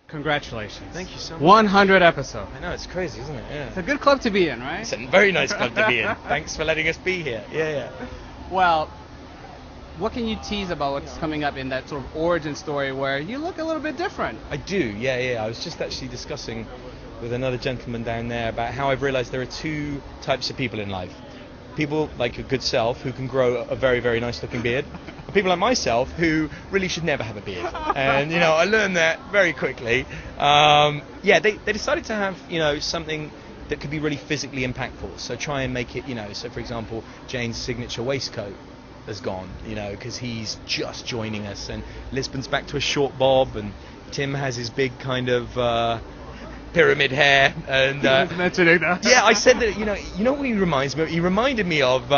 Congratulations. Thank you so much. 100 episodes. I know, it's crazy, isn't it? Yeah. It's a good club to be in, right? It's a very nice club to be in. Thanks for letting us be here. Yeah. Well, what can you tease about what's coming up in that sort of origin story where you look a little bit different? I do, yeah. I was just actually discussing with another gentleman down there about how I've realised there are two types of people in life. People like your good self who can grow a very, very nice looking beard. And people like myself who really should never have a beard. And, I learned that very quickly. They decided to have, something that could be really physically impactful. So try and make it, so for example, Jane's signature waistcoat has gone, because he's just joining us. And Lisbon's back to a short bob, and Tim has his big kind of pyramid hair. And mentioning that. Yeah, I said that, you know what he reminds me of? He reminded me of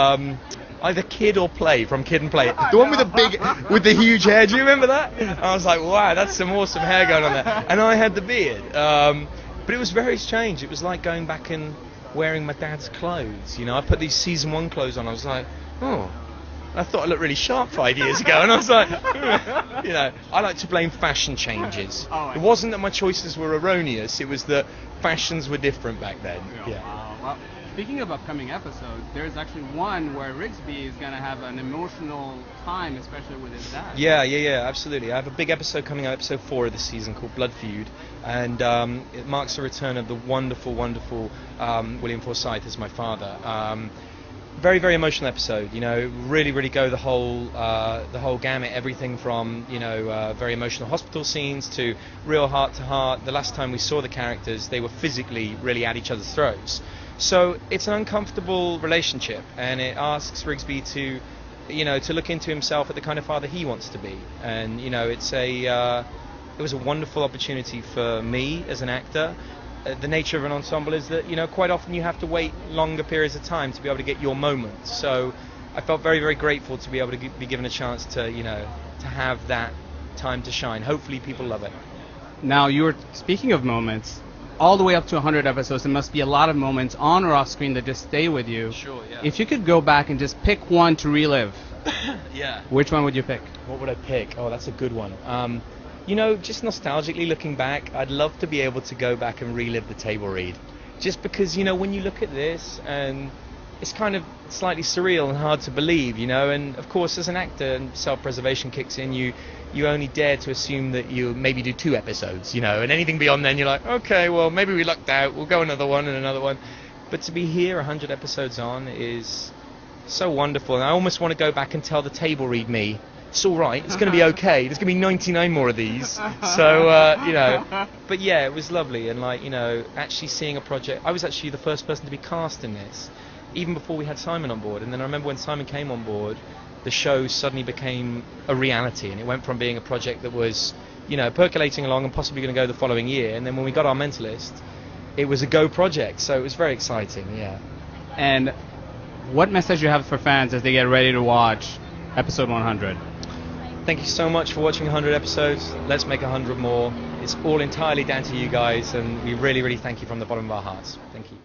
either Kid or Play from Kid and Play. The one with the huge hair. Do you remember that? I was like, wow, that's some awesome hair going on there. And I had the beard. But it was very strange. It was like going back and wearing my dad's clothes. I put these season 1 clothes on. I was like, oh, I thought I looked really sharp 5 years ago. And I was like, I like to blame fashion changes. It wasn't that my choices were erroneous. It was that fashions were different back then. Yeah. Well, speaking of upcoming episodes, there's actually one where Rigsby is going to have an emotional time, especially with his dad. Yeah, absolutely. I have a big episode coming out, episode 4 of this season, called Blood Feud, and it marks the return of the wonderful William Forsythe as my father. Very, very emotional episode. Really go the whole gamut. Everything from very emotional hospital scenes to real heart to heart. The last time we saw the characters, they were physically really at each other's throats. So it's an uncomfortable relationship, and it asks Rigsby to look into himself at the kind of father he wants to be. And it was a wonderful opportunity for me as an actor. The nature of an ensemble is that quite often you have to wait longer periods of time to be able to get your moment. So I felt very, very grateful to be able to be given a chance to to have that time to shine. Hopefully people love it. Now, you were speaking of moments. All the way up to 100 episodes, there must be a lot of moments on or off screen that just stay with you. Sure, yeah. If you could go back and just pick one to relive, yeah. Which one would you pick? What would I pick? Oh, that's a good one. Just nostalgically looking back, I'd love to be able to go back and relive the table read. Just because, when you look at this, and it's kind of slightly surreal and hard to believe, and of course as an actor, self-preservation kicks in, you only dare to assume that you maybe do 2 episodes, and anything beyond then you're like, okay, well maybe we lucked out, we'll go another one and another one. But to be here 100 episodes on is so wonderful, and I almost want to go back and tell the table read me, it's all right, it's going to be okay, there's going to be 99 more of these. So, but yeah, it was lovely, and actually seeing a project. I was actually the first person to be cast in this, even before we had Simon on board. And then I remember when Simon came on board, the show suddenly became a reality, and it went from being a project that was, percolating along and possibly going to go the following year. And then when we got our Mentalist, it was a go project, so it was very exciting, yeah. And what message you have for fans as they get ready to watch episode 100? Thank you so much for watching 100 episodes. Let's make 100 more. It's all entirely down to you guys, and we really, really thank you from the bottom of our hearts. Thank you.